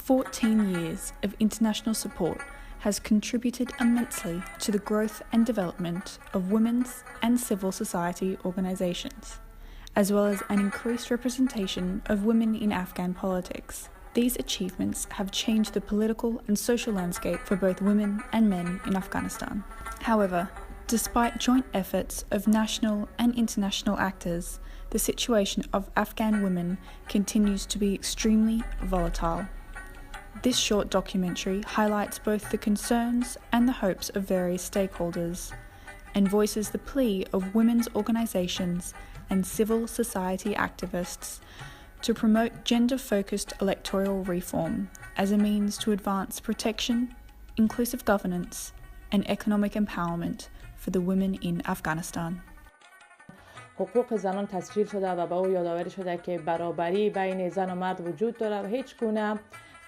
14 years of international support has contributed immensely to the growth and development of women's and civil society organisations, as well as an increased representation of women in Afghan politics. These achievements have changed the political and social landscape for both women and men in Afghanistan. However, despite joint efforts of national and international actors, the situation of Afghan women continues to be extremely volatile. This short documentary highlights both the concerns and the hopes of various stakeholders, and voices the plea of women's organisations and civil society activists to promote gender-focused electoral reform as a means to advance protection, inclusive governance, and economic empowerment for the women in Afghanistan. حقوق زنان تسجیل شده و به او یادآوری شده که برابری بین زن و مرد وجود دارد و هیچ گونه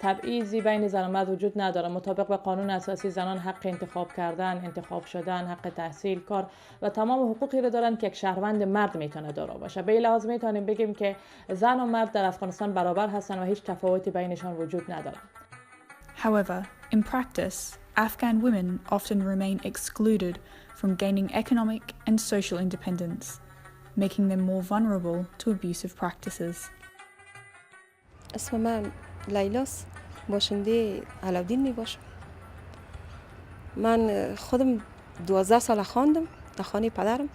تبعیضی بین زن و مرد وجود ندارد. مطابق با قانون اساسی زنان حق انتخاب کردن، انتخاب شدن، حق تحصیل، کار و تمام حقوقی را دارند که یک شهروند مرد میتونه دارا باشه. به این لحاظ میتونیم بگیم که زن و مرد در افغانستان برابر هستند و هیچ تفاوتی بینشان وجود ندارد. However, in practice, Afghan women often remain excluded from gaining economic and social independence, making them more vulnerable to abusive practices. اسم من لیلاست، باشنده علاودین می باشم. من خودم 12 سال خواندم در خانه پدرم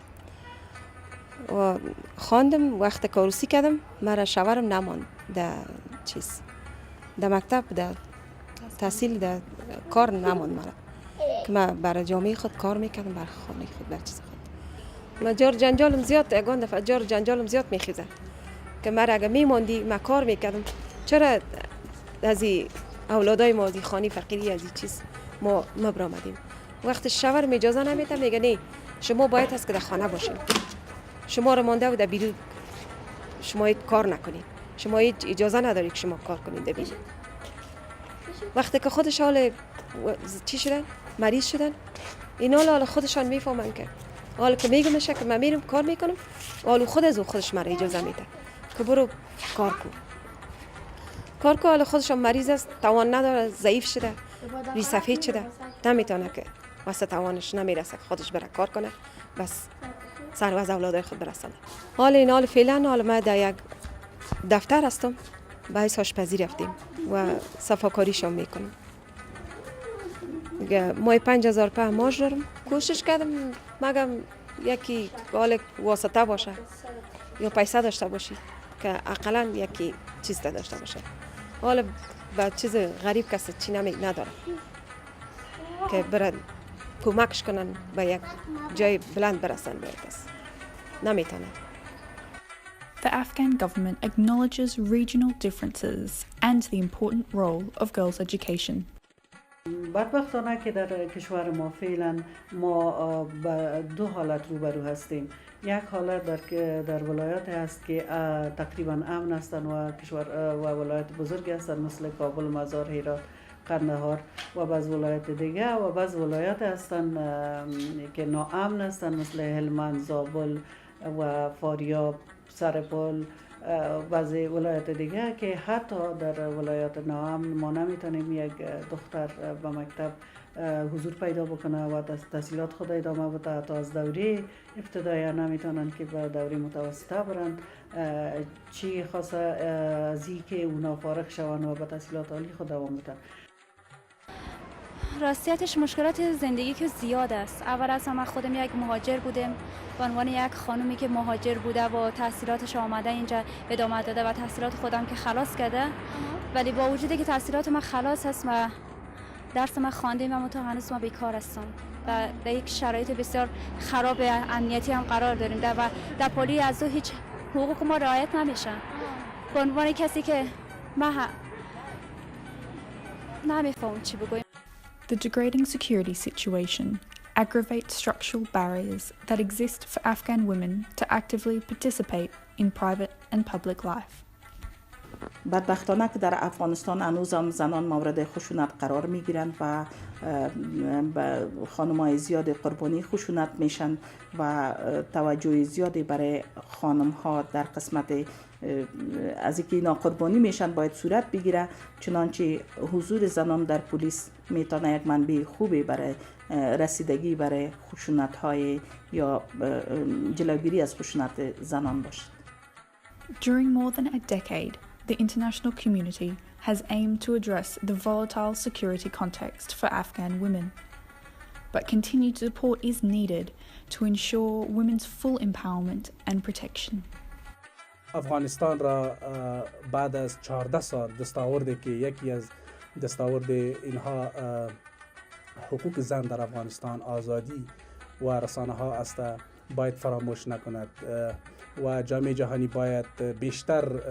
و خواندم. وقت کاروسی کردم مرا شوهرم نماند در مکتب، در تحصیل، در کار نماند مرا که من برای جامعه خود کار میکردم، برای خانه خود، برای چیز خود. من جار جنجالم زیاد، یگان دفعه جار جنجالم زیاد میخیزه که مرا اگه میماندی من کار میکردم، چرا از اولادای ما از خانه فقیری از چیز ما برآمدیم. وقت شوهرم اجازه نمیده، میگه نه شما باید هست که در خانه باشین، شما رو مانده و در بیرون شما کار نکنین، شما اجازه نداری که شما کار کنین در بیرون. وقتی که خودش حال چی شدن، مریض شدن، اینا حالا خودشان میفهمن که حالا که میگم نشه که من میرم کار میکنم، حالا خودش مرا اجازه میده که برو کار کن. حالا خودشان مریض است، توان نداره، ضعیف شده، ری سفید شده، نمیتونه که واسه توانش نمیرسه که خودش بره کار کنه، بس سر و از اولادای خود برسانه. حال فعلا ما در یک دفتر هستم، به حیث آشپزی رفتیم و صفاکاریشون میکنم. مای 5000 پا ماج دارم. کوشش کردم مگم یکی حال واسطه باشه یا پیسه داشته باشی که اقلا یکی چیز داشته باشه. حالا با چیز غریب کسی چی نداره که برن کمکش کنن به یک جای بلند برسن به کس نمیتونه. The Afghan government acknowledges regional differences and the important role of girls' education. بدبختانه که در کشور ما فعلا ما به دو حالت روبرو هستیم. یک حالت در ولایات هست که تقریبا امن هستند و کشور و ولایت بزرگی هستند مثل کابل، مزار، هرات، قندهار و بعض ولایت دیگه و بعض ولایات هستند که ناامن هستند مثل هلمند، زابل و فاریاب، سرپل، بعضی ولایات دیگه که حتی در ولایات ناامن ما نمیتونیم یک دختر به مکتب حضور پیدا بکنه و تحصیلات خود ادامه بده. تا از دوره ابتدایی نمیتونن که به دوره متوسطه برن، چی خاصه از این که اونا فارغ شون و به تحصیلات عالی خود دوام بدن. راستیتش مشکلات زندگی که زیاد است. اول از همه خودم یک مهاجر بودم، به عنوان یک خانومی که مهاجر بوده و تحصیلاتش آمده اینجا ادامه داده و تحصیلات خودم که خلاص کرده، ولی با وجودی که تحصیلات من خلاص هست و درس من خواندم اما تا هنوز ما بیکار هستم و در یک شرایط بسیار خراب امنیتی هم قرار داریم و در پلی از هیچ حقوق ما رعایت نمیشه. به عنوان کسی که من نمیفهمم چی بگویم. The degrading security situation aggravates structural barriers that exist for Afghan women to actively participate in private and public life. بدبختانه که در افغانستان هنوز هم زنان مورد خشونت قرار میگیرند و خانم‌های زیاد قربانی خشونت میشن و توجه زیادی برای خانم‌ها در قسمت از اینکه اینا قربانی میشن باید صورت بگیره. چنانچه حضور زنان در پلیس میتونه یک منبع خوبی برای رسیدگی برای خشونت های یا جلوگیری از خشونت زنان باشد. During more than a decade, the international community has aimed to address the volatile security context for Afghan women. But continued support is needed to ensure women's full empowerment and protection. افغانستان را بعد از 14 سال دستاوردی که یکی از دستاورد اینها حقوق زن در افغانستان، آزادی و رسانه ها است، باید فراموش نکند و جامعه جهانی باید بیشتر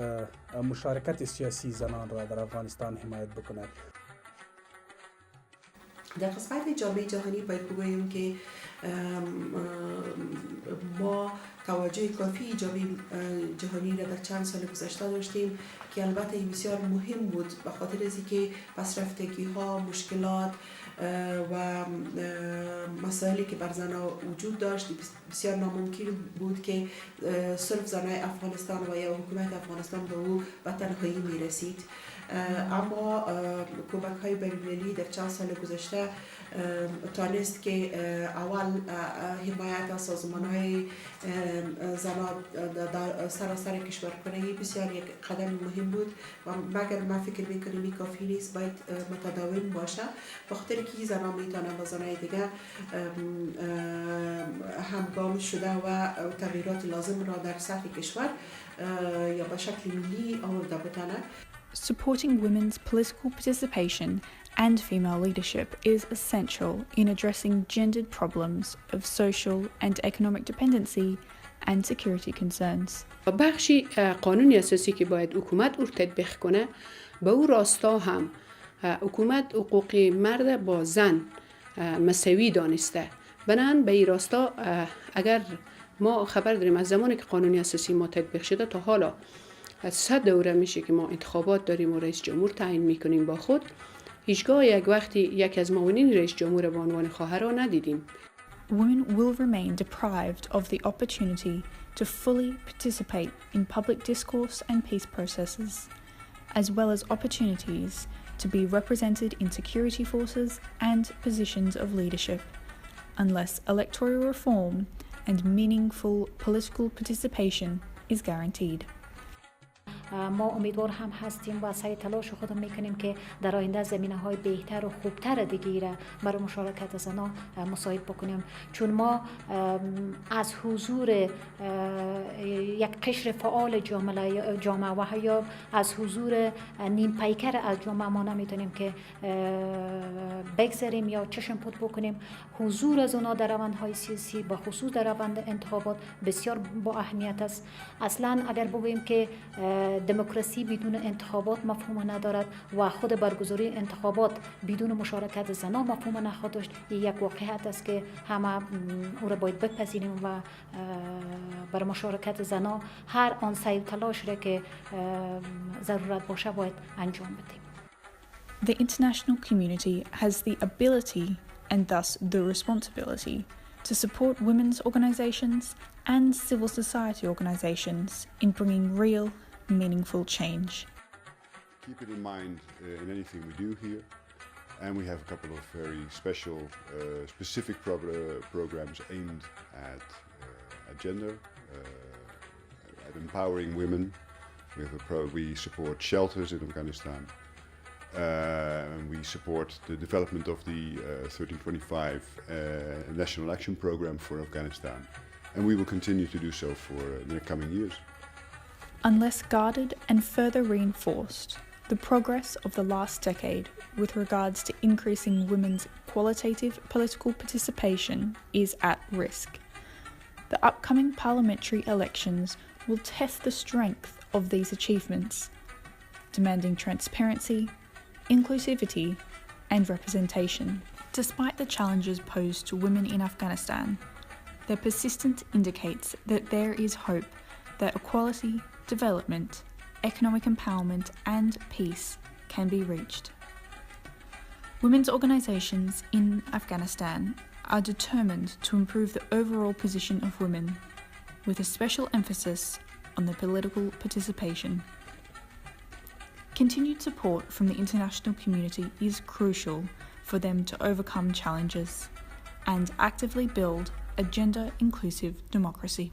مشارکت سیاسی زنان را در افغانستان حمایت بکند. در قسمت جامعه جهانی باید بگوییم که ما توجه کافی جامعه جهانی را در چند سال گذشته داشتیم که البته بسیار مهم بود به خاطر از اینکه پسرفتگی ها، مشکلات و مسائلی که بر زنها وجود داشت بسیار ناممکن بود که صرف زنای افغانستان و یا حکومت افغانستان به او به تنهایی می رسید. اما کمک های بین‌المللی در چند سال گذشته تانست که اول حمایت از سازمان های زنان در سراسر کشور کنه بسیار یک قدم مهم بود و مگر ما فکر میکنیم این کافی نیست، باید متداوم باشه بخاطر که زنان میتونن با زنای دیگه همگام شده و تغییرات لازم را در سطح کشور یا به شکل ملی آورده بتانه. Supporting women's political participation and female leadership is essential in addressing gendered problems of social and economic dependency and security concerns. بخشی قانون اساسی که باید حکومت او تطبیق کنه، به او راستا هم حکومت حقوق مرد با زن مساوی دانسته. بنابراین به این راستا اگر ما خبر داریم از زمانی که قانون اساسی ما تطبیق شده تا حالا 100 دوره میشه که ما انتخابات داریم و رئیس جمهور تعیین میکنیم با خود، هیچگاه یک وقتی یک از معاونین رئیس جمهور به عنوان خواهر را ندیدیم. Women will remain deprived of the opportunity to fully participate in public discourse and peace processes, as well as opportunities to be represented in security forces and positions of leadership, unless electoral reform and meaningful political participation is guaranteed. ما امیدوار هم هستیم و سعی تلاش خودمون میکنیم که در آینده زمینه‌های بهتر و خوبتر دیگه را برای مشارکت زنان مساعد بکنیم، چون ما از حضور یک قشر فعال جامعه و یا از حضور نیم پیکر از جامعه ما نمیتونیم که بگذاریم یا چشم پوت بکنیم. حضور از اونا در روندهای سیاسی به خصوص در روند انتخابات بسیار با اهمیت است. اصلا اگر بگوییم که دموکراسی بدون انتخابات مفهوم ندارد و خود برگزاری انتخابات بدون مشارکت زنان مفهوم نخواهد داشت، یک واقعیت است که همه او را باید بپذیریم و برای مشارکت زنان هر آن سعی تلاش را که ضرورت باشه باید انجام بدیم. The international community has the ability and thus the responsibility to support women's organisations and civil society organisations in bringing real, meaningful change. Keep it in mind in anything we do here, and we have a couple of very special, specific programs aimed at gender, at empowering women. We support shelters in Afghanistan, and we support the development of the 1325 National Action Program for Afghanistan, and we will continue to do so for the coming years. Unless guarded and further reinforced, the progress of the last decade with regards to increasing women's qualitative political participation is at risk. The upcoming parliamentary elections will test the strength of these achievements, demanding transparency, inclusivity, and representation. Despite the challenges posed to women in Afghanistan, their persistence indicates that there is hope that equality, development, economic empowerment, and peace can be reached. Women's organisations in Afghanistan are determined to improve the overall position of women, with a special emphasis on their political participation. Continued support from the international community is crucial for them to overcome challenges and actively build a gender-inclusive democracy.